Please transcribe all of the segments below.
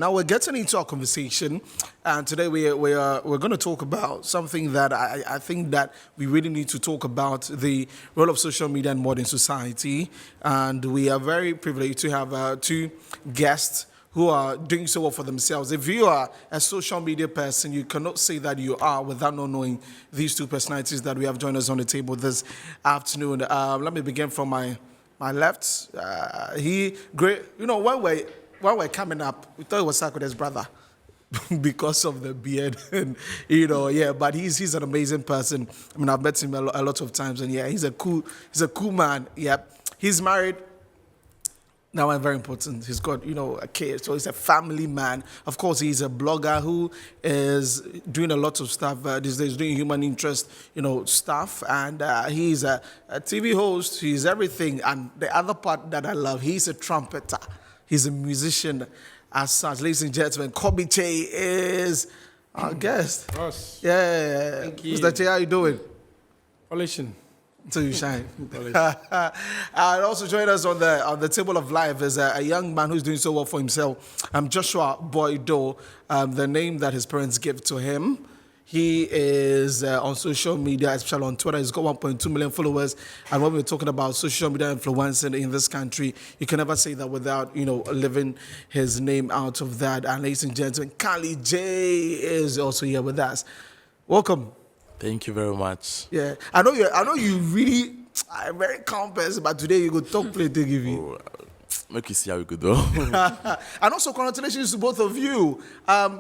Now we're getting into our conversation, and today we're going to talk about something that I think that we really need to talk about: the role of social media in modern society. And we are very privileged to have two guests who are doing so well for themselves. If you are a social media person, you cannot say that you are without not knowing these two personalities that we have joined us on the table this afternoon. Let me begin from my left. He great. You know, when we're coming up, we thought it was Sakuda's brother because of the beard, and yeah. But he's an amazing person. I mean, I've met him a lot of times, and yeah, he's a cool man. Yeah, he's married. Now, I'm very important. He's got, a kid, so he's a family man. Of course, he's a blogger who is doing a lot of stuff these days, doing human interest, stuff. And he's a TV host. He's everything. And the other part that I love, he's a trumpeter. He's a musician as such. Ladies and gentlemen, Kyei is our guest. Ross. Yeah. Thank you. Mr. Kyei, how you doing? Polishing. So you shine. And also join us on the table of life is a young man who's doing so well for himself. Joshua Boydo, the name that his parents gave to him. He is on social media, especially on Twitter. He's got 1.2 million followers. And when we're talking about social media influencing in this country, you can never say that without, leaving his name out of that. And ladies and gentlemen, Kalyjay is also here with us. Welcome. Thank you very much. Yeah, I know you really are a very calm person, but today you go talk play to give you. Make you see how we could do. And also congratulations to both of you.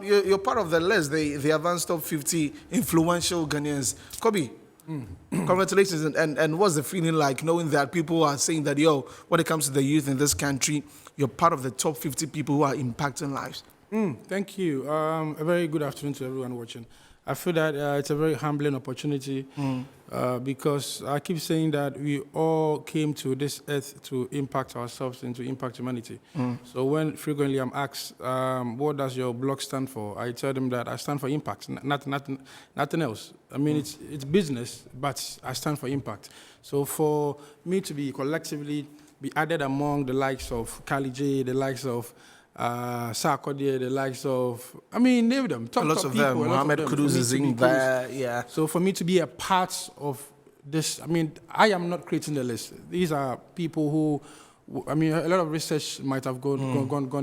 You're part of the list, the advanced top 50 influential Ghanaians. Kobby, congratulations. And what's the feeling like knowing that people are saying that, when it comes to the youth in this country, you're part of the top 50 people who are impacting lives? Thank you. A very good afternoon to everyone watching. I feel that it's a very humbling opportunity because I keep saying that we all came to this earth to impact ourselves and to impact humanity. So when frequently I'm asked, what does your blog stand for? I tell them that I stand for impact, nothing else. I mean, it's business, but I stand for impact. So for me to be collectively be added among the likes of Kalyjay, the likes of Sarkodie, the likes of, name them. A lot of them. Mohammed Kudus is in there, yeah. So for me to be a part of this, I am not creating the list. These are people who, a lot of research might have gone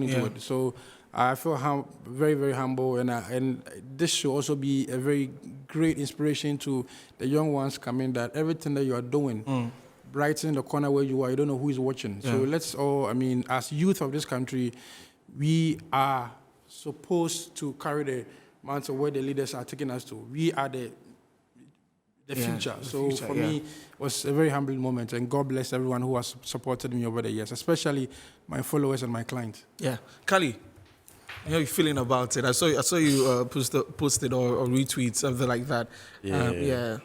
into it. So I feel very, very humble, and this should also be a very great inspiration to the young ones coming, that everything that you are doing, right in the corner where you are, you don't know who is watching. Yeah. So let's all, as youth of this country, we are supposed to carry the mantle where the leaders are taking us to. We are the future. So for me, it was a very humbling moment, and God bless everyone who has supported me over the years, especially my followers and my clients. Yeah. Kali, how are you feeling about it? I saw you posted or retweet something like that. Yeah,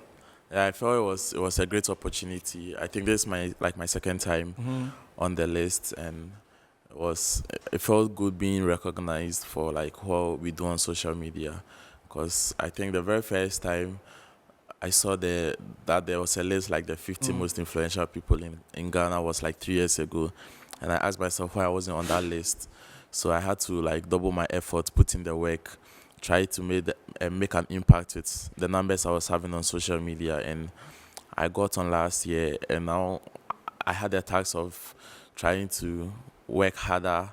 I felt it was a great opportunity. I think this is my second time on the list, and it felt good being recognized for what we do on social media, because I think the very first time I saw that there was a list like the 50 most influential people in Ghana was 3 years ago, and I asked myself why I wasn't on that list. So I had to double my effort, put in the work, try to make an impact with the numbers I was having on social media, and I got on last year, and now I had the task of trying to work harder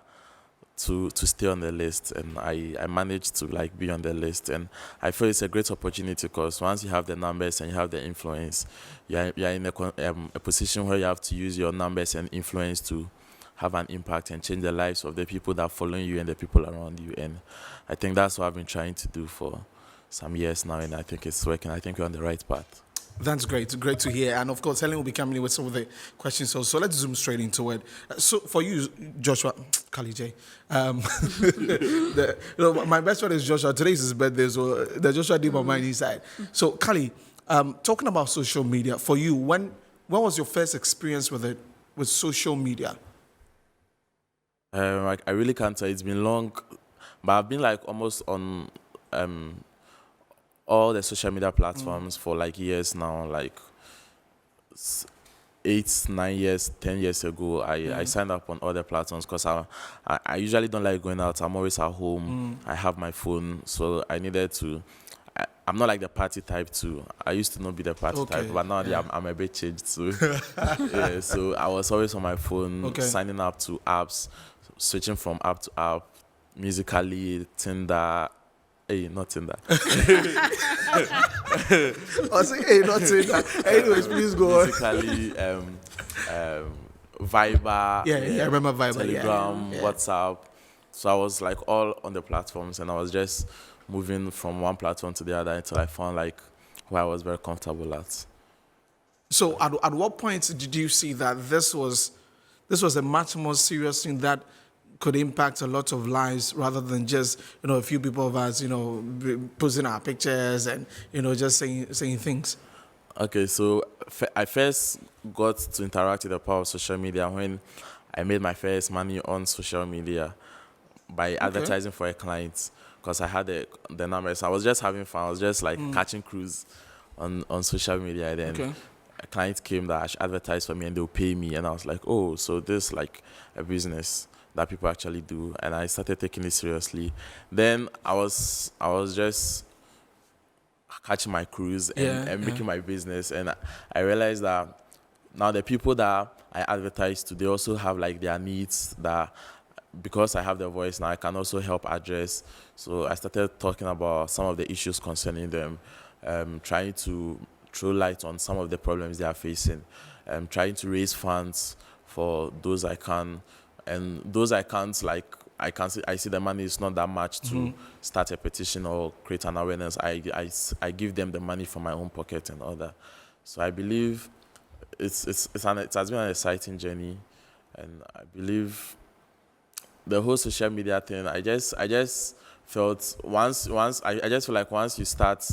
to stay on the list, and I managed to be on the list, and I feel it's a great opportunity because once you have the numbers and you have the influence, you're in a position where you have to use your numbers and influence to have an impact and change the lives of the people that are following you and the people around you. And I think that's what I've been trying to do for some years now, and I think it's working. I think we're on the right path. That's great. Great to hear. And of course, Helen will be coming in with some of the questions. So let's zoom straight into it. So for you, Joshua, Kalyjay, my best friend is Joshua. Today's his birthday, so the Joshua did my mind inside. So Kali, talking about social media, for you, when was your first experience with social media? I really can't tell. It's been long, but I've been almost on all the social media platforms for years now. 8, 9 years, 10 years ago, I signed up on other platforms because I usually don't like going out. I'm always at home. I have my phone, so I needed to. I'm not like the party type too. I used to not be the party type, but now I'm a bit changed. So, so I was always on my phone, signing up to apps, switching from app to app, Musically, Tinder. Hey, not Tinder. I was saying, hey, not Tinder. Anyways, please go on. Musically, Viber. Yeah, I remember Viber. Telegram, WhatsApp. So I was like all on the platforms, and I was just moving from one platform to the other until I found like where I was very comfortable at. So at what point did you see that this was a much more serious thing that could impact a lot of lives rather than just, a few people of us, posting our pictures and, just saying things? Okay, so I first got to interact with the power of social media when I made my first money on social media by advertising for a client, because I had the numbers. I was just having fun. I was just like catching crews on social media. And then a client came that I should advertise for me and they'll pay me. And I was like, oh, so this is like a business that people actually do. And I started taking it seriously. Then I was just catching my crews and making my business. And I realized that now the people that I advertise to, they also have like their needs that, because I have the voice now, I can also help address. So I started talking about some of the issues concerning them, trying to throw light on some of the problems they are facing, trying to raise funds for those I can. And those I can't, like, I see the money is not that much to start a petition or create an awareness. I give them the money from my own pocket and all that. So I believe it has been an exciting journey, and I believe the whole social media thing. I just felt once you start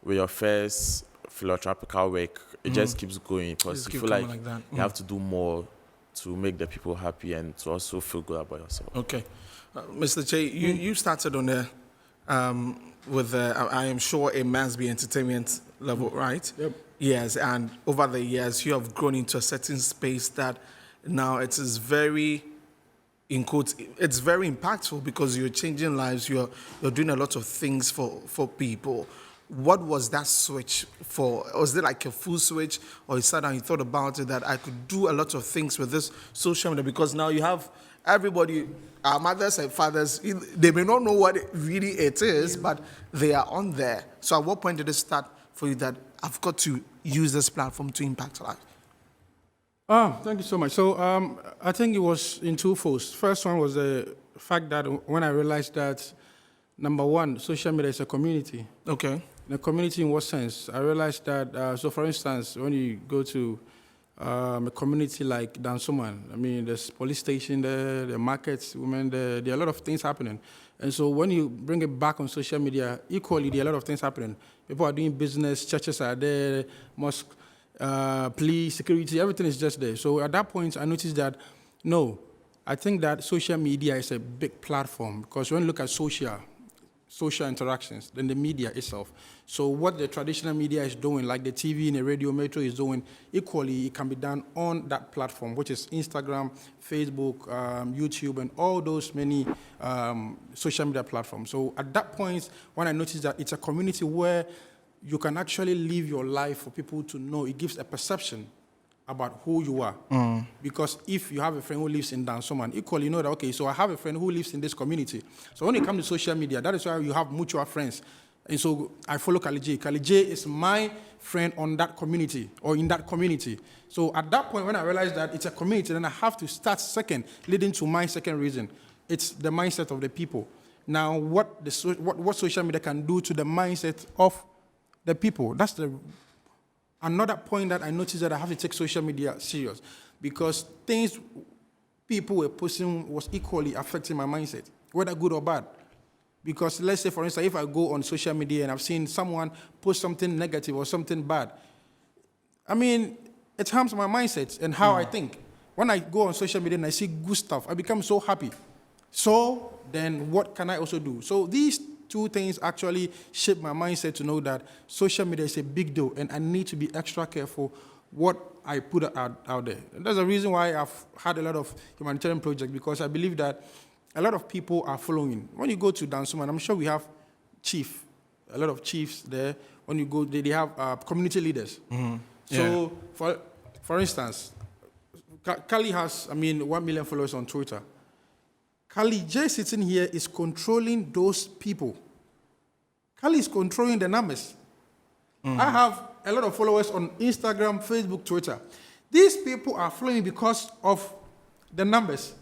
with your first philanthropical work, it just keeps going, because you feel like you have to do more to make the people happy and to also feel good about yourself. Okay. Mr. Che, you started on the, with, I am sure, a Mansby entertainment level, right? Yep. Yes, and over the years, you have grown into a certain space that now it is very, in quotes, it's very impactful because you're changing lives, you're doing a lot of things for people. What was that switch for? Was it like a full switch, or you sat down and you thought about it that I could do a lot of things with this social media? Because now you have everybody, our mothers and fathers, they may not know what it is, but they are on there. So at what point did it start for you that I've got to use this platform to impact life? Thank you so much. So I think it was in two folds. First one was the fact that when I realized that, number one, social media is a community. Okay. In a community in what sense? I realized that, so for instance, when you go to a community like Dansoman, I mean, there's police station there, the markets, women there are a lot of things happening. And so when you bring it back on social media, equally, there are a lot of things happening. People are doing business, churches are there, mosque, police, security, everything is just there. So at that point, I noticed that, no, I think that social media is a big platform, because when you look at social interactions than the media itself. So what the traditional media is doing, like the TV and the radio metro is doing, equally it can be done on that platform, which is Instagram, Facebook, YouTube, and all those many social media platforms. So at that point, when I noticed that it's a community where you can actually live your life for people to know, it gives a perception about who you are. Because if you have a friend who lives in Dansoman, equally you know that, okay, so I have a friend who lives in this community. So when it comes to social media, that is why you have mutual friends. And so I follow Kalyjay. Kalyjay is my friend on that community, or in that community. So at that point, when I realized that it's a community, then I have to start second, leading to my second reason. It's the mindset of the people. Now, what social media can do to the mindset of the people, that's another point that I noticed, that I have to take social media serious, because things people were posting was equally affecting my mindset, whether good or bad. Because let's say, for instance, if I go on social media and I've seen someone post something negative or something bad, I mean, it harms my mindset and how I think. When I go on social media and I see good stuff, I become so happy. So then what can I also do? So these two things actually shaped my mindset to know that social media is a big deal, and I need to be extra careful what I put out there. And that's the reason why I've had a lot of humanitarian projects, because I believe that a lot of people are following. When you go to Dansoman, I'm sure we have a lot of chiefs there. When you go, they have community leaders. Mm-hmm. So, for instance, Kali has, 1 million followers on Twitter. Kalyjay sitting here is controlling those people. Kali is controlling the numbers. I have a lot of followers on Instagram, Facebook, Twitter. These people are following me because of the numbers.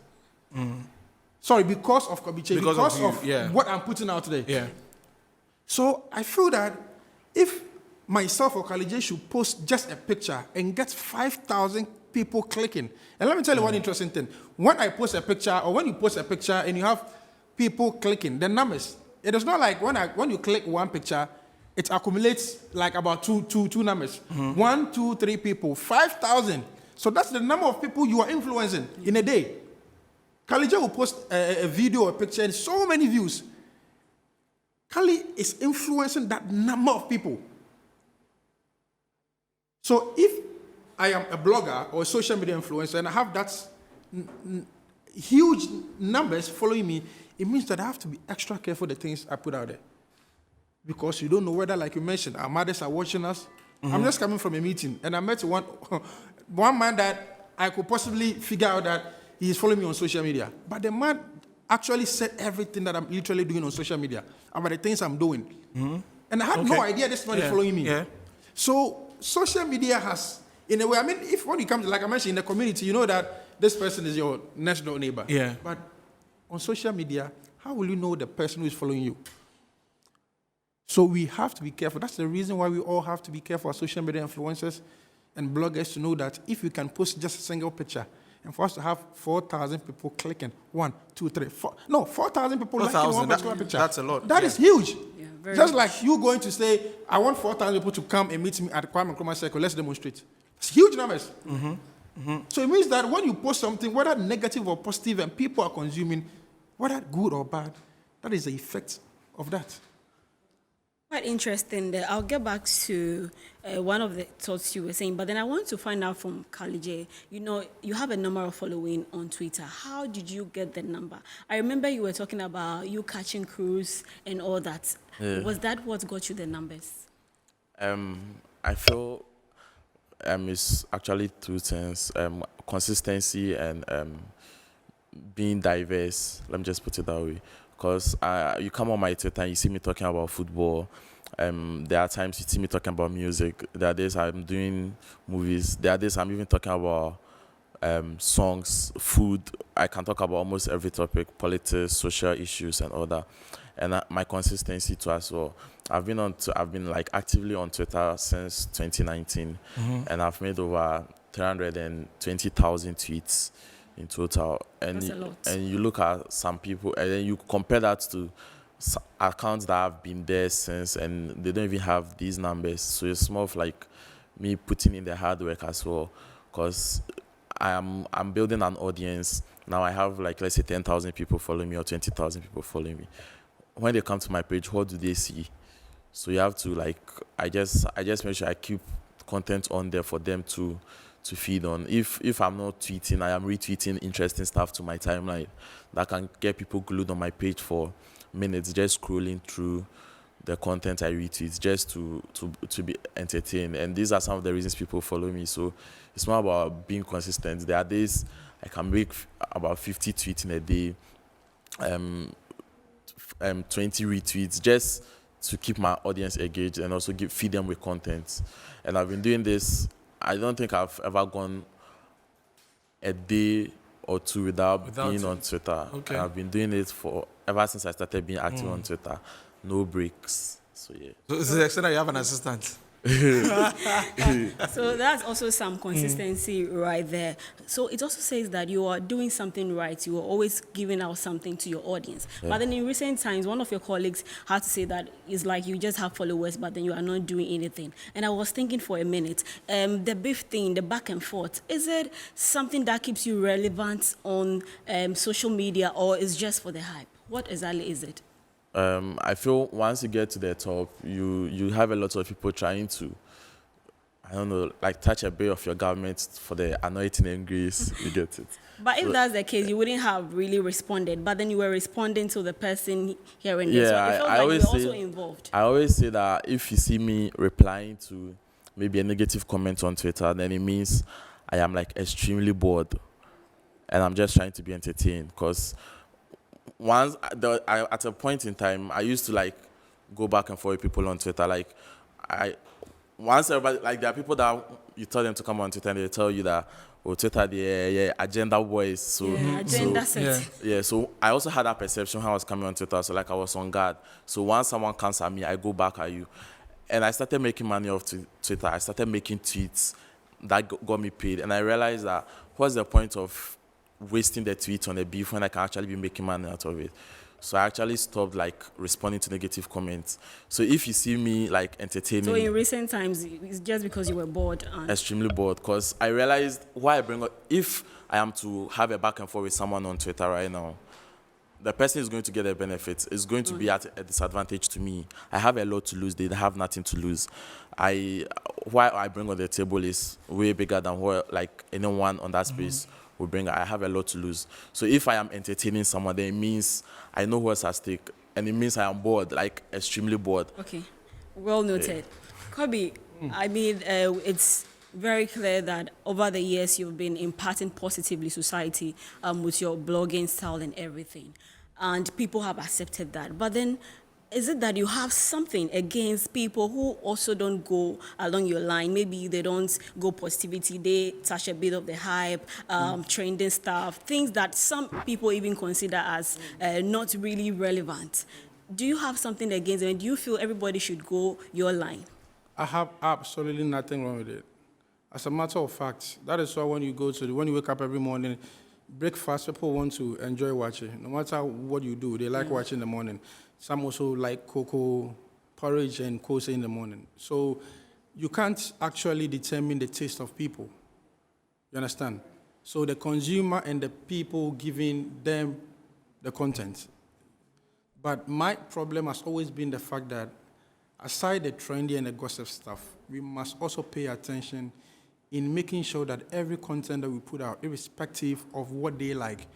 Sorry, because of Kobby, because of what I'm putting out today. Yeah. So I feel that if myself or Kalyjay should post just a picture and get 5,000 people clicking. And let me tell you one interesting thing. When I post a picture, or when you post a picture and you have people clicking, the numbers, it is not like when you click one picture, it accumulates like about two numbers. 1, 2, 3 people, 5,000. So that's the number of people you are influencing in a day. Kalyjay will post a video or a picture and so many views. Kali is influencing that number of people. So if I am a blogger or a social media influencer and I have that huge numbers following me, it means that I have to be extra careful the things I put out there. Because you don't know whether, like you mentioned, our mothers are watching us. I'm just coming from a meeting and I met one man that I could possibly figure out that he is following me on social media. But the man actually said everything that I'm literally doing on social media about the things I'm doing. And I had no idea this man is following me. Yeah. So social media has, in a way, if when you come to, like I mentioned, in the community, you know that this person is your next door neighbor. Yeah. But on social media, how will you know the person who is following you? So we have to be careful. That's the reason why we all have to be careful as social media influencers and bloggers to know that if we can post just a single picture, and for us to have 4,000 people clicking, 1, 2, 3, 4. No, 4,000 people liking one particular picture. That's a lot. That is huge. Yeah, just like you going to say, I want 4,000 people to come and meet me at Kwame Nkrumah Circle. Let's demonstrate. It's huge numbers. So it means that when you post something, whether negative or positive, and people are consuming, whether good or bad, that is the effect of that. Quite interesting there. I'll get back to one of the thoughts you were saying, but then I want to find out from Kalyjay. You know, you have a number of following on Twitter. How did you get the number? I remember you were talking about you catching crews and all that. Yeah. Was that what got you the numbers? I feel it's actually two things: consistency and being diverse. Let me just put it that way. Because you come on my Twitter and you see me talking about football. There are times you see me talking about music. There are days I'm doing movies. There are days I'm even talking about songs, food. I can talk about almost every topic, politics, social issues, and all that. And my consistency too as well. I've been like actively on Twitter since 2019, and I've made over 320,000 tweets in total. And That's a lot. And you look at some people, and then you compare that to accounts that have been there since, and they don't even have these numbers. So it's more of like me putting in the hard work as well, because I'm building an audience now. I have like, let's say 10,000 people following me or 20,000 people following me. When they come to my page, what do they see? So you have to like, I just make sure I keep content on there for them to feed on. If I'm not tweeting, I am retweeting interesting stuff to my timeline that can get people glued on my page for minutes, just scrolling through the content I retweet, just to be entertained. And these are some of the reasons people follow me. So it's more about being consistent. There are days I can make about 50 tweets in a day, 20 retweets, just to keep my audience engaged and also feed them with content. And I've been doing this. I don't think I've ever gone a day or two without being on Twitter. Okay. And I've been doing it ever since I started being active on Twitter. No breaks. So yeah. So it's the extent that you have an assistant. So that's also some consistency right there. So it also says that you are doing something right. You are always giving out something to your audience. Yeah. But then in recent times, one of your colleagues had to say that it's like you just have followers, but then you are not doing anything. And I was thinking for a minute, the beef thing, the back and forth, is it something that keeps you relevant on social media, or is just for the hype? What exactly is it? I feel once you get to the top, you have a lot of people trying to, I don't know, like touch a bit of your government for the anointing and grace. You get it. But if So- that's the case, you wouldn't have really responded. But then you were responding to the person hearing this. So Yeah, it felt I like you always were also say, involved. I always say that if you see me replying to maybe a negative comment on Twitter, then it means I am like extremely bored, and I'm just trying to be entertained. Because at a point in time, I used to like go back and forth with people on Twitter. Like, once everybody, like, there are people that you tell them to come on Twitter and they tell you that, oh, Twitter, the agenda boys. So, Yeah, agenda so, set. yeah, so I also had that perception when I was coming on Twitter. So, like, I was on guard. So, once someone comes at me, I go back at you. And I started making money off Twitter. I started making tweets that got me paid. And I realized that what's the point of wasting the tweet on a beef when I can actually be making money out of it? So I actually stopped like responding to negative comments. So if you see me like entertaining, So in recent times, it's just because you were bored. And extremely bored, because I realized why I bring up, if I am to have a back and forth with someone on Twitter right now, the person is going to get a benefit. It's going to be at a disadvantage to me. I have a lot to lose. They have nothing to lose. What I bring on the table is way bigger than what like anyone on that space will bring. I have a lot to lose. So if I am entertaining someone, then it means I know what's at stake, and it means I am bored, like extremely bored. okay, well noted. Kobby, I mean, it's very clear that over the years you've been impacting positively society with your blogging style and everything, and people have accepted that. But then, is it that you have something against people who also don't go along your line? Maybe they don't go positivity, they touch a bit of the hype, trending stuff, things that some people even consider as not really relevant. Do you have something against them? Do you feel everybody should go your line? I have absolutely nothing wrong with it. As a matter of fact, that is why when you wake up every morning, breakfast, people want to enjoy watching. No matter what you do, they like watching in the morning. Some also like cocoa, porridge, and kose in the morning. So you can't actually determine the taste of people. You understand? So the consumer and the people giving them the content. But my problem has always been the fact that aside the trendy and the gossip stuff, we must also pay attention in making sure that every content that we put out, irrespective of what they like,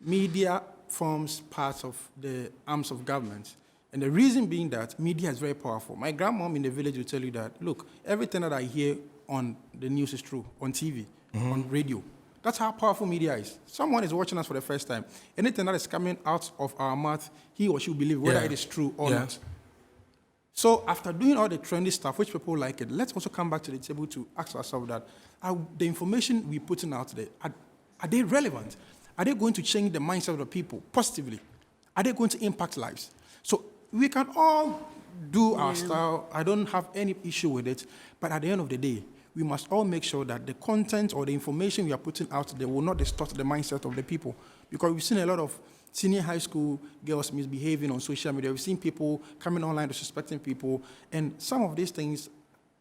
media forms part of the arms of government. And the reason being that media is very powerful. My grandmom in the village will tell you that, look, everything that I hear on the news is true, on TV, on radio. That's how powerful media is. Someone is watching us for the first time. Anything that is coming out of our mouth, he or she will believe whether it is true or not. So after doing all the trendy stuff, which people like it, let's also come back to the table to ask ourselves that the information we're putting out there, are they relevant? Are they going to change the mindset of the people positively? Are they going to impact lives? So we can all do our style. I don't have any issue with it. But at the end of the day, we must all make sure that the content or the information we are putting out there will not distort the mindset of the people. Because we've seen a lot of senior high school girls misbehaving on social media. We've seen people coming online disrespecting people. And some of these things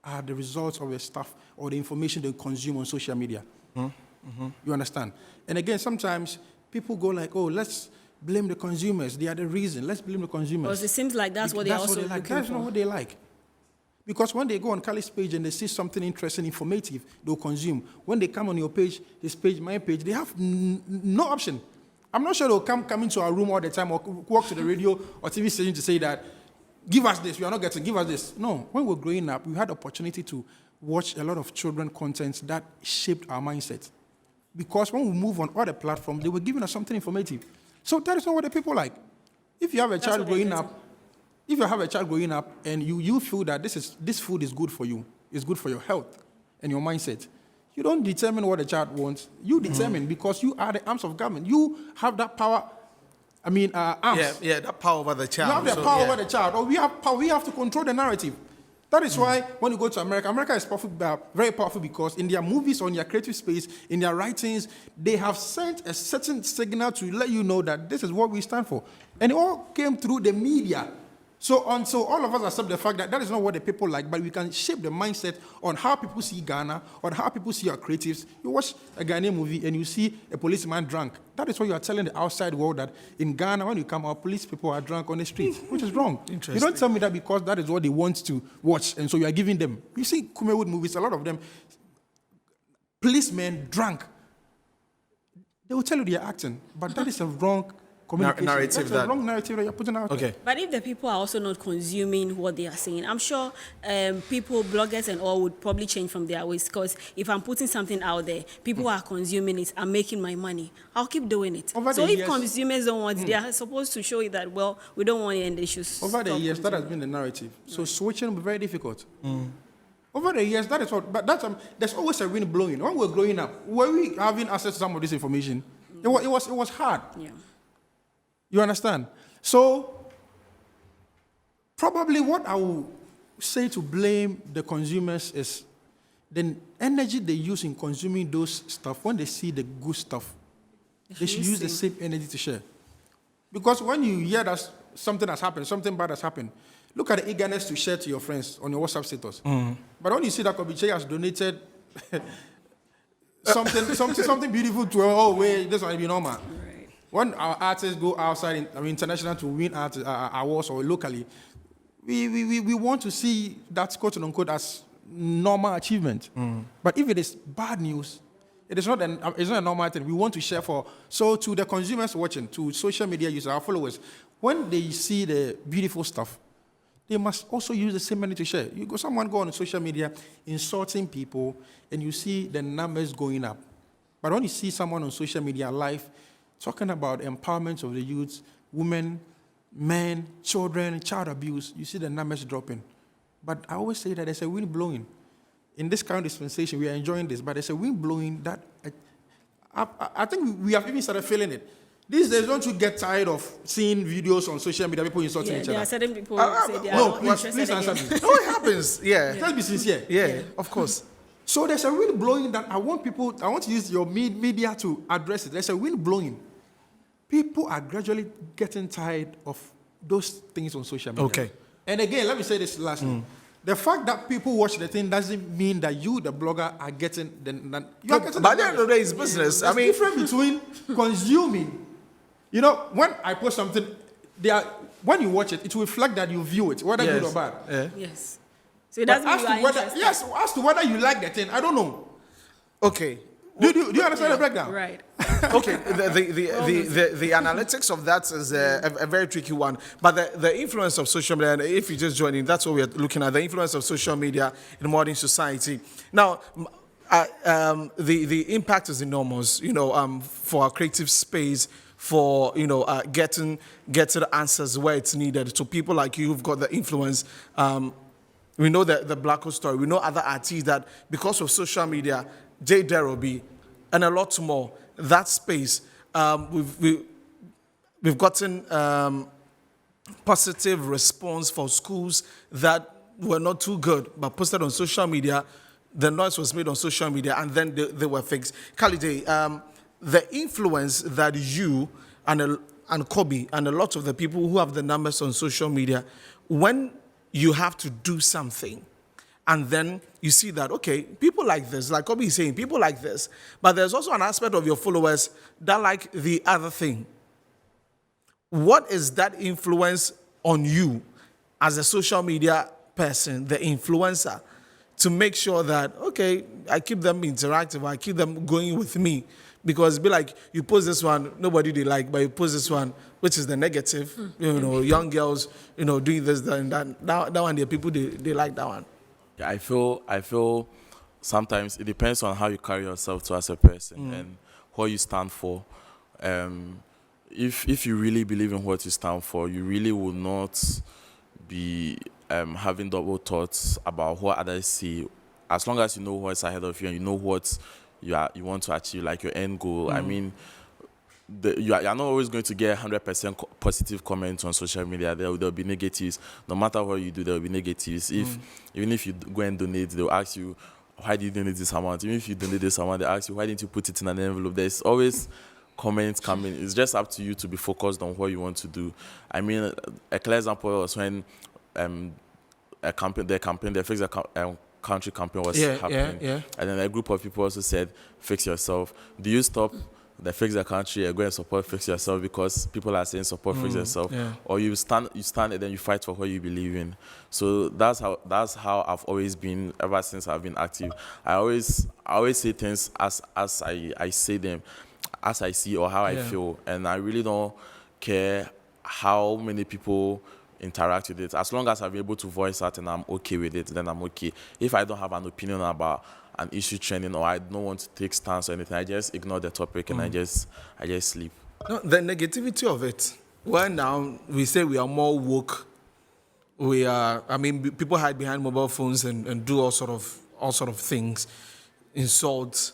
are the results of the stuff or the information they consume on social media. You understand? And again, sometimes people go like, oh, let's blame the consumers. They are the reason. Let's blame the consumers. Because it seems like that's what they're also like. looking That's for. not what they like. Because when they go on Kalyjay's page and they see something interesting, informative, they'll consume. When they come on your page, his page, my page, they have no option. I'm not sure they'll come into our room all the time or walk to the radio or TV station to say that, give us this, we are not getting, give us this. No, when we were growing up, we had the opportunity to watch a lot of children content that shaped our mindset. Because when we move on other platforms, they were giving us something informative. So that is not what the people like. If you have a child growing up, and you feel that this food is good for you, it's good for your health and your mindset, you don't determine what the child wants. You determine because you are the arms of government. You have that power. I mean, arms. Yeah, that power over the child. You have the power over the child. Or we have power. We have to control the narrative. That is why when you go to America, America is powerful, very powerful because in their movies or in their creative space, in their writings, they have sent a certain signal to let you know that this is what we stand for. And it all came through the media. So until all of us accept the fact that that is not what the people like, but we can shape the mindset on how people see Ghana, on how people see our creatives. You watch a Ghanaian movie and you see a policeman drunk. That is what you are telling the outside world, that in Ghana, when you come out, police people are drunk on the street, which is wrong. You don't tell me that because that is what they want to watch, and so you are giving them. You see Kumewood movies, a lot of them, policemen drunk. They will tell you they are acting, but that is a wrong communication. Narrative. That's a wrong narrative that you're putting out. Okay. But if the people are also not consuming what they are saying, I'm sure people, bloggers and all, would probably change from their ways. Because if I'm putting something out there, people are consuming it, I'm making my money, I'll keep doing it. So if consumers don't want it, they are supposed to show you that, well, we don't want it and they should Over the years, that has been the narrative. So switching will be very difficult. Over the years, that is what, but that's, there's always a wind blowing. When we were growing up, were we having access to some of this information? It was hard. Yeah. You understand? So, probably what I will say to blame the consumers is the energy they use in consuming those stuff. When they see the good stuff, they should use the same energy to share. Because when you hear that something has happened, something bad has happened, look at the eagerness to share to your friends on your WhatsApp status. But when you see that Kalyjay has donated something beautiful to her, oh, wait, this one be normal. Right. When our artists go outside, international to win awards or locally, we want to see that quote unquote as normal achievement. But if it is bad news, it's not a normal thing. We want to share for. So to the consumers watching, to social media users, our followers, when they see the beautiful stuff, they must also use the same money to share. Someone go on social media insulting people, and you see the numbers going up. But when you see someone on social media live talking about empowerment of the youth, women, men, children, child abuse, you see the numbers dropping. But I always say that there's a wind blowing. In this current dispensation, we are enjoying this, but there's a wind blowing that I think we have even started feeling it. These days, don't you get tired of seeing videos on social media, people insulting each other? There are certain people who say they are no, not please interested answer again. me. No, it happens. Yeah. Let's be sincere. Yeah, of course. So there's a wind blowing that I want to use your media to address it. There's a wind blowing. People are gradually getting tired of those things on social media. Okay. And again, let me say this lastly. The fact that people watch the thing doesn't mean that you, the blogger, are getting you are getting By the end of the day, it's business. There's difference between consuming. You know, when I post something, when you watch it, it will reflect that you view it, whether good or bad. Yeah. Yes. So it doesn't mean you are interested. Yes, as to whether you like the thing, I don't know. Okay. Do you understand the breakdown? Right. Okay, the analytics of that is a very tricky one. But the influence of social media, and if you just join in, that's what we're looking at, the influence of social media in modern society. Now, the impact is enormous, for our creative space, for, getting the answers where it's needed. So people like you who've got the influence, we know the Black Hole story, we know other artists that because of social media, J. Derobi, and a lot more. That space, we've gotten positive response for schools that were not too good, but posted on social media. The noise was made on social media, and then they were fixed. Kalyjay, the influence that you and Kobby and a lot of the people who have the numbers on social media, when you have to do something, and then you see that, okay, people like this, like Kobby is saying, people like this, but there's also an aspect of your followers that like the other thing. What is that influence on you as a social media person, the influencer, to make sure that, okay, I keep them interactive, I keep them going with me? Because it'd be like, you post this one, nobody they like, but you post this one, which is the negative, young girls, doing this, that, and that. That one, there are people, they like that one. Yeah, I feel sometimes it depends on how you carry yourself to as a person and what you stand for. If you really believe in what you stand for, you really will not be having double thoughts about what others see. As long as you know what's ahead of you and you know what you want to achieve, like your end goal. I mean, you are not always going to get 100% positive comments on social media. There will be negatives. No matter what you do, there will be negatives. Even if you go and donate, they'll ask you, why did you donate this amount? Even if you donate this amount, they ask you, why didn't you put it in an envelope? There's always comments coming. It's just up to you to be focused on what you want to do. I mean, a clear example was when the Fix the Country campaign was happening. And then a group of people also said, fix yourself. Do you stop the Fix the Country and go and support Fix Yourself because people are saying support Fix Yourself? Or you stand and then you fight for what you believe in. So that's how I've always been ever since I've been active. I always say things as I say them, as I see or how I feel. And I really don't care how many people interact with it. As long as I'm able to voice out and I'm okay with it, then I'm okay. If I don't have an opinion about an issue trending or I don't want to take stance or anything, I just ignore the topic and I just sleep. No, the negativity of it. Well, now we say we are more woke. We are. I mean, people hide behind mobile phones and do all sort of things, insult,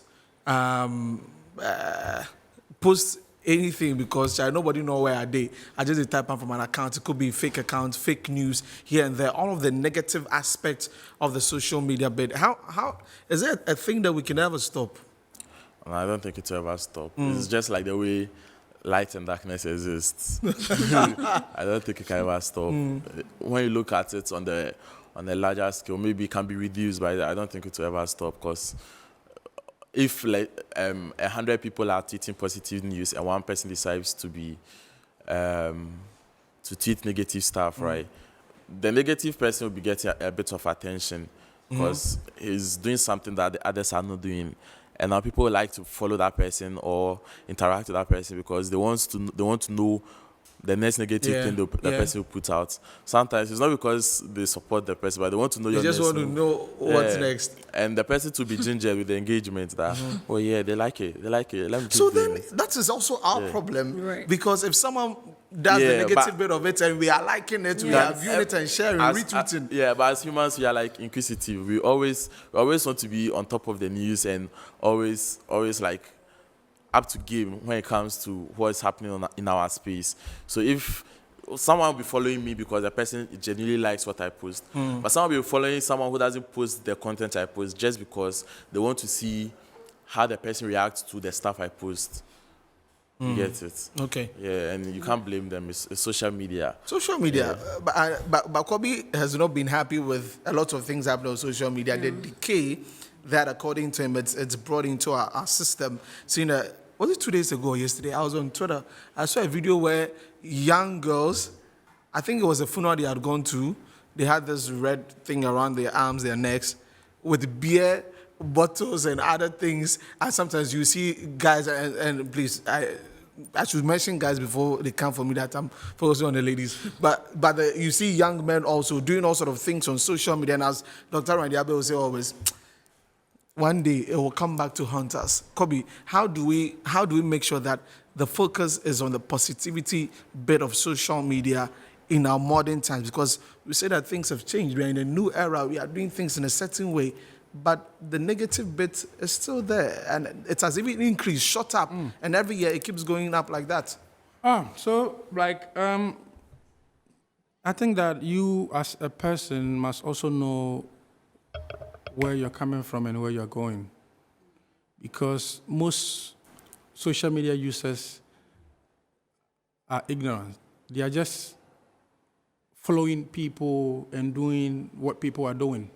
post anything because nobody know where are they. I just type out from an account. It could be fake account, fake news here and there. All of the negative aspects of the social media bit. How is that a thing that we can ever stop? I don't think it will ever stop. It's just like the way light and darkness exists. I don't think it can ever stop. When you look at it on the larger scale, maybe it can be reduced, but I don't think it will ever stop because if 100 people are tweeting positive news and one person decides to be to tweet negative stuff, right? The negative person will be getting a bit of attention because he's doing something that the others are not doing, and now people like to follow that person or interact with that person because they want to know the next negative thing the person will put out. Sometimes it's not because they support the person, but they want to know your next move. They just want to know what's next. And the person to be ginger with the engagement that, oh yeah, they like it. Let me so then that is also our problem. Right. Because if someone does the negative bit of it and we are liking it, we are viewing it and sharing, retweeting. But as humans, we are like inquisitive. We always want to be on top of the news and always like up to game when it comes to what's happening in our space. So if someone will be following me because the person genuinely likes what I post, but someone will be following someone who doesn't post the content I post just because they want to see how the person reacts to the stuff I post. You get it? Okay. Yeah, and you can't blame them. It's social media. Social media. But Kobby has not been happy with a lot of things happening on social media. The decay that, according to him, it's brought into our system. Seeing was it 2 days ago or yesterday? I was on Twitter. I saw a video where young girls, I think it was a funeral they had gone to, they had this red thing around their arms, their necks, with beer bottles and other things. And sometimes you see guys, and please, I should mention guys before they come for me that I'm focusing on the ladies. But you see young men also doing all sort of things on social media. And as Dr. Randy Abe will say always, one day it will come back to haunt us. Kobby, how do we make sure that the focus is on the positivity bit of social media in our modern times? Because we say that things have changed. We are in a new era. We are doing things in a certain way, but the negative bit is still there, and it's as if it increased, shot up, and every year it keeps going up like that. I think that you as a person must also know where you're coming from and where you're going. Because most social media users are ignorant. They are just following people and doing what people are doing.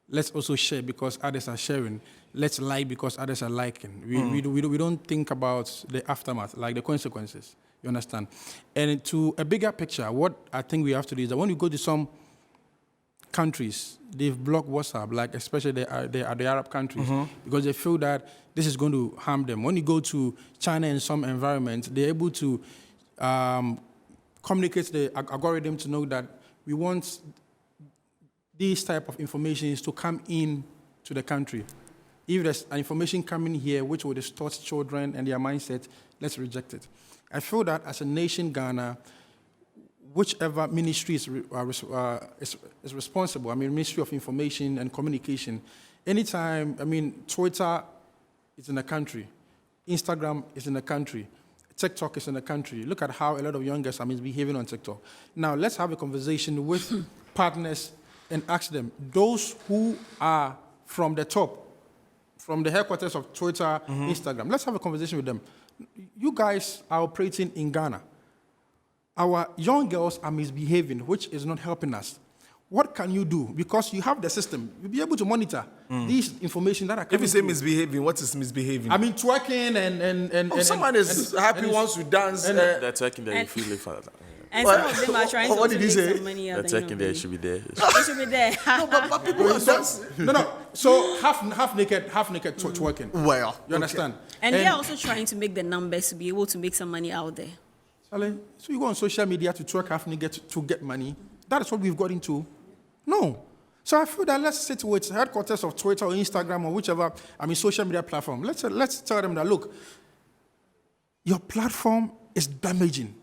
Let's also share because others are sharing. Let's like because others are liking. We don't think about the aftermath, like the consequences. You understand? And to a bigger picture, what I think we have to do is that when you go to some countries, they've blocked WhatsApp, like especially the Arab countries, because they feel that this is going to harm them. When you go to China in some environments, they're able to communicate the algorithm to know that we want these type of information to come in to the country. If there's an information coming here which will distort children and their mindset, let's reject it. I feel that as a nation, Ghana, whichever ministry is responsible, Ministry of Information and Communication, anytime, Twitter is in the country, Instagram is in the country, TikTok is in the country. Look at how a lot of young girls are behaving on TikTok. Now, let's have a conversation with partners and ask them, those who are from the top, from the headquarters of Twitter, Instagram, let's have a conversation with them. You guys are operating in Ghana. Our young girls are misbehaving, which is not helping us. What can you do? Because you have the system. You'll be able to monitor these information that are coming If you say through. misbehaving, what is misbehaving? I mean, twerking and Someone is happy wants to dance. They're talking there, you feel it for that. And some of them are trying to What did also he make say? some money out They're of talking there, it should be there. They should be there. but people are dancing. no. So half naked twerking. Well, You understand? And they're also trying to make the numbers to be able to make some money out there. Charlie, so you go on social media to twerk half naked to get money. That is what we've got into. No. So I feel that let's sit with headquarters of Twitter or Instagram or whichever, social media platform. Let's tell them that, look, your platform is damaging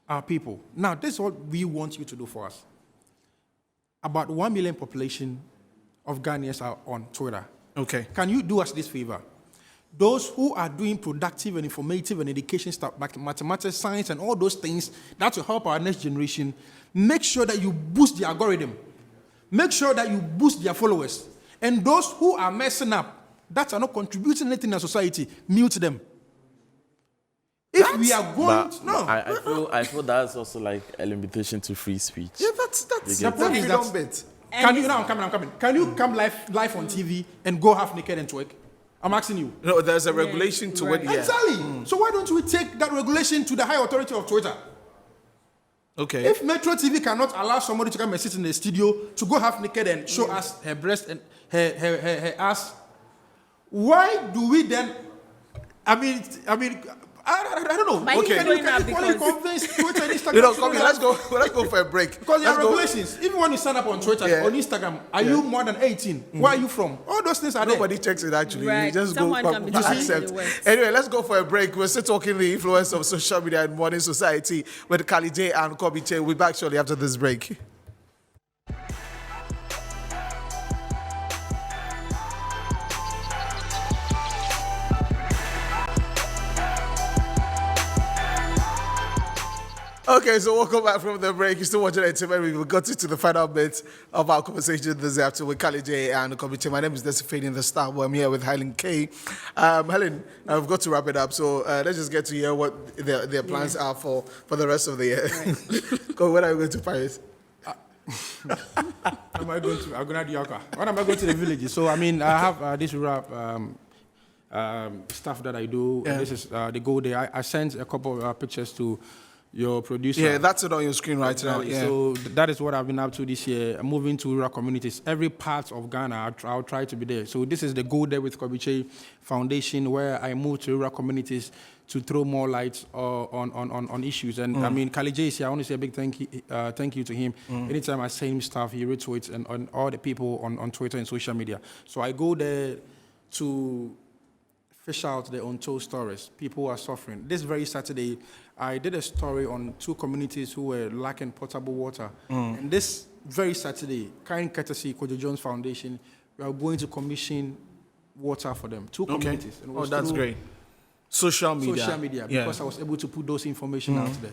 our people. Now, this is what we want you to do for us. About 1 million population of Ghanaians are on Twitter. Okay. Can you do us this favor? Those who are doing productive and informative and education stuff, like mathematics, science, and all those things that will help our next generation, make sure that you boost the algorithm. Make sure that you boost their followers. And those who are messing up, that are not contributing anything in society, mute them. If we are going to, no. I feel that's also like a limitation to free speech. Yeah, that's The the point is freedom that- bit. Can you, now I'm coming. Can you come live on TV and go half naked and twerk? I'm asking you. No, there's a regulation to it. right. Yeah. Exactly. So why don't we take that regulation to the high authority of Twitter? Okay. If Metro TV cannot allow somebody to come and sit in the studio to go half naked and show us her breast and her ass, why do we then? I don't know. But he's Can going you out quality because- convince Twitter and Instagram? You know, to Kobby, do let's that? go. Let's go for a break. Because there are Let's go. regulations. Even when you sign up on Twitter Yeah. or Instagram, are you more than 18? Where are you from? All those things are there. Nobody checks it actually. Right. You just Someone go can be for doing accept. the work. Anyway, let's go for a break. We're still talking the influence of social media in modern society with Kalyjay and Kobby. We'll be back shortly after this break. Okay, so welcome back from the break. You're still watching Entertainment. We've got to the final bit of our conversation this afternoon with Kalyjay and Kobby. My name is Desifade in the Star. I'm here with Helen Kyei. Helen, I've got to wrap it up, so let's just get to hear what their plans are for the rest of the year. Kobby, when are you going to Paris? I'm going to Yaka. When am I going to the villages? So I have this rap stuff that I do. Yeah. And this is the go there. I sent a couple of pictures to your producer. Yeah, that's it on your screen right now. Exactly. Yeah. So that is what I've been up to this year. I'm moving to rural communities. Every part of Ghana, I'll try to be there. So this is the Go There with Kalyjay Foundation, where I move to rural communities to throw more light on issues. And Kalyjay is here. I want to say a big thank you to him. Anytime I send him stuff, he retweets and on all the people on Twitter and social media. So I go there to fish out their untold stories. People are suffering. This very Saturday, I did a story on 2 communities who were lacking potable water. And this very Saturday, kind courtesy Kojo Jones Foundation, we are going to commission water for them. 2 communities. And it was that's through great. Social media. Because I was able to put those information out there.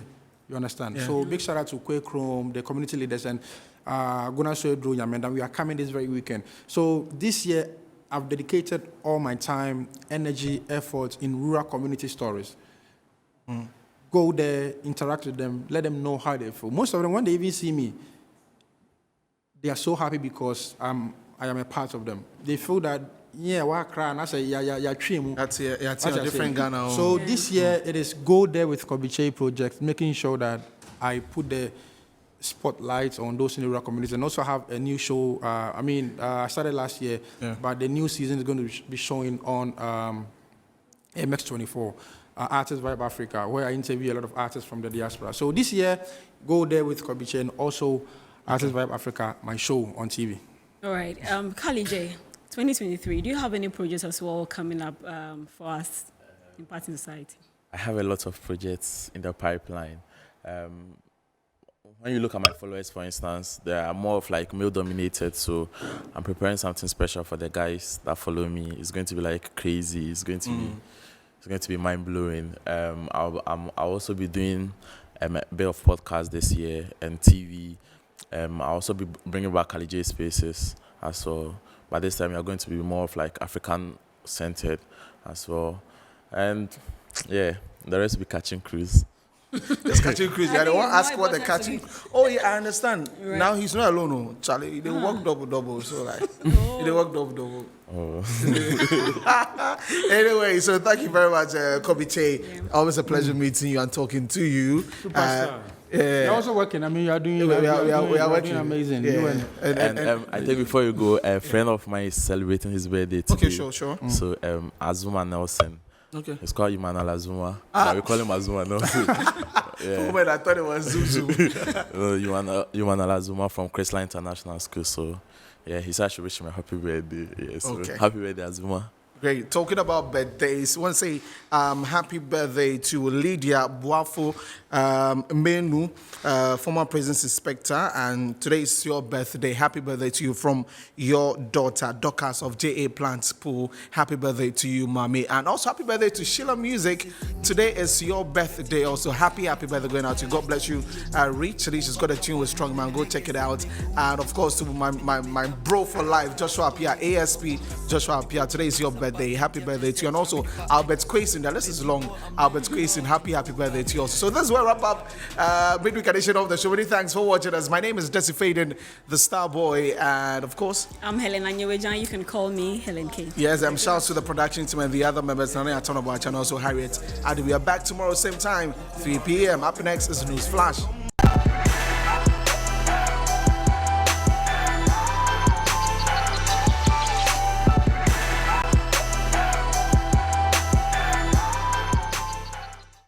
You understand? Yeah. So big shout out to Kyei Chrome, the community leaders, and Guna Soedro Yamen, and we are coming this very weekend. So this year, I've dedicated all my time, energy, effort in rural community stories. Go there, interact with them, let them know how they feel. Most of them, when they even see me, they are so happy because I am a part of them. They feel that, why cry? And I say, That's a different Ghana. So this year, it is Go There with Kalyjay project, making sure that I put the spotlight on those in the rural communities, and also have a new show. I started last year, but the new season is going to be showing on MX24, Artists Vibe Africa, where I interview a lot of artists from the diaspora. So this year, Go There with Kalyjay, and also Artists Vibe Africa, my show on TV. All right. Kalyjay, 2023, do you have any projects as well coming up for us in Party Society? I have a lot of projects in the pipeline. When you look at my followers, for instance, they are more of like male-dominated, so I'm preparing something special for the guys that follow me. It's going to be like crazy. It's going to be mind-blowing. I'll also be doing a bit of podcast this year and TV. I'll also be bringing back Kalyjay Spaces as well. But this time, we are going to be more of like African-centered as well. And Yeah, the rest will be catching cruise. Just catching cruise. Yeah, they think won't it's ask more what the important to catching. Oh yeah, I understand. Right. Now he's not alone. Oh, Charlie, they work double. So like, they work double. Anyway, so thank you very much, Kobby. Always a pleasure meeting you and talking to you. Superstar. Yeah. You're also working. I mean, you are doing. We are you're working. doing amazing. Yeah. You and And I think before you go, a friend of mine is celebrating his birthday today. Okay, sure. So Azuma Nelson. Okay. It's called Emmanuel Azuma. But we call him Azuma Nelson. For a moment, I thought it was Zoom. Emmanuel Azuma from Chrysler International School. So yeah, he said I should wish him a happy birthday. Yeah, so Okay. happy birthday, Azuma. Great. Talking about birthdays, I want to say happy birthday to Lydia Boafo Menu, former Prisons Inspector, and today is your birthday. Happy birthday to you from your daughter, Dorcas of JA Plants Pool. Happy birthday to you, Mommy. And also happy birthday to Sheila Music. Today is your birthday also. Happy birthday going out to you. God bless you. Rich, she's got a tune with Strong Man. Go check it out. And of course, to my bro for life, Joshua Apia, ASP Joshua Apia. Today is your birthday. Happy birthday to you. And also Albert Quason. The list is long. Albert Quason, happy birthday to you also. So this is where I wrap up midweek edition of the show. Many thanks for watching us. My name is Desi Faden, the Star Boy, and of course, I'm Helen Anyewejan. You can call me Helen K. yes, I'm shouts to the production team and the other members, Nane Atonobach and also Harriet. And we are back tomorrow, same time, 3 p.m. Up next is News Flash.